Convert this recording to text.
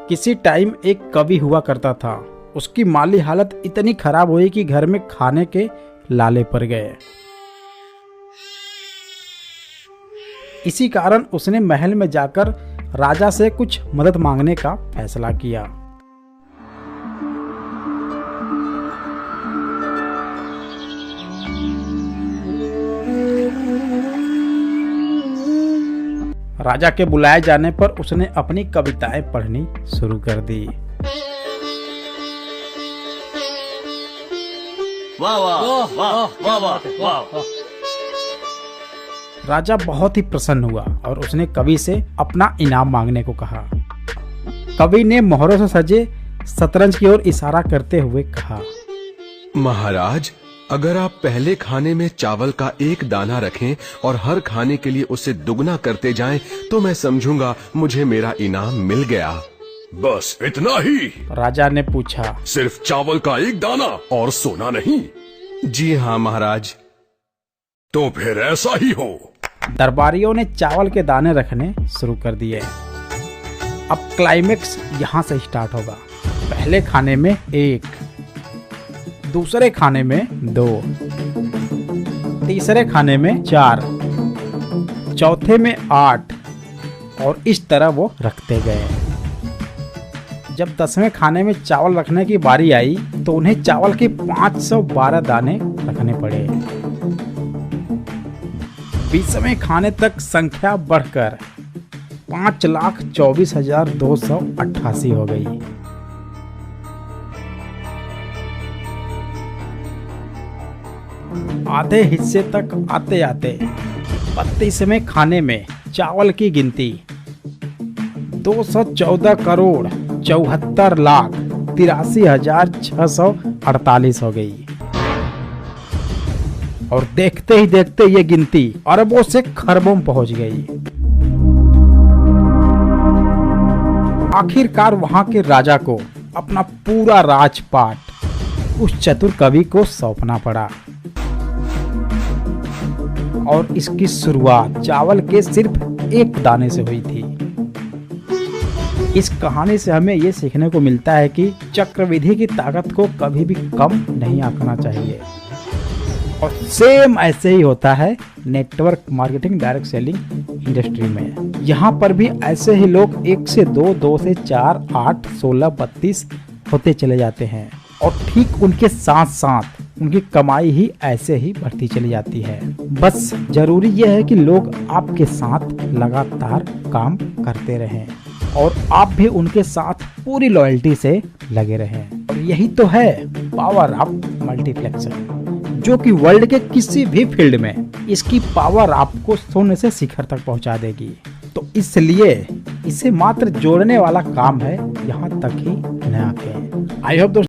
किसी टाइम एक कवि हुआ करता था। उसकी माली हालत इतनी खराब हुई कि घर में खाने के लाले पड़ गए। इसी कारण उसने महल में जाकर राजा से कुछ मदद मांगने का फैसला किया। राजा के बुलाए जाने पर उसने अपनी कविताएं पढ़नी शुरू कर दी। वाह वाह वाह वाह वाह वाह। राजा बहुत ही प्रसन्न हुआ और उसने कवि से अपना इनाम मांगने को कहा। कवि ने मोहरों से सजे शतरंज की ओर इशारा करते हुए कहा, महाराज, अगर आप पहले खाने में चावल का एक दाना रखें और हर खाने के लिए उसे दुगना करते जाएं, तो मैं समझूंगा मुझे मेरा इनाम मिल गया। बस इतना ही? राजा ने पूछा। सिर्फ चावल का एक दाना और सोना नहीं? जी हाँ महाराज। तो फिर ऐसा ही हो। दरबारियों ने चावल के दाने रखने शुरू कर दिए। अब क्लाइमेक्स यहाँ से स्टार्ट होगा। पहले खाने में 1, दूसरे खाने में 2, तीसरे खाने में 4, चौथे में 8 और इस तरह वो रखते गए। जब 10वें खाने में चावल रखने की बारी आई तो उन्हें चावल के 512 दाने रखने पड़े। 20वें खाने तक संख्या बढ़कर 5,24,288 हो गई। आधे हिस्से तक आते आते 32वें खाने में चावल की गिनती 214,74,83,648 हो गई और देखते ही देखते ये गिनती अरबों से खरबों में पहुंच गई। आखिरकार वहां के राजा को अपना पूरा राजपाट उस चतुर कवि को सौंपना पड़ा और इसकी शुरुआत चावल के सिर्फ एक दाने से हुई थी। इस कहानी से हमें ये सीखने को मिलता है कि चक्रविधि की ताकत को कभी भी कम नहीं आंकना चाहिए। और सेम ऐसे ही होता है network marketing direct selling industry में। यहाँ पर भी ऐसे ही लोग 1 से 2, 2 से 4, 8, 16, 32 होते चले जाते हैं और ठीक उनके साथ साथ उनकी कमाई ही ऐसे ही बढ़ती चली जाती है। बस जरूरी यह है कि लोग आपके साथ लगातार काम करते रहें और आप भी उनके साथ पूरी लॉयल्टी से लगे रहें। और यही तो है पावर ऑफ मल्टीप्लेक्सर, जो कि वर्ल्ड के किसी भी फील्ड में इसकी पावर आपको शून्य से शिखर तक पहुंचा देगी। तो इसलिए इसे मात्र जोड़ने वाला काम है, यहाँ तक ही न आके। आई होप दोस्तों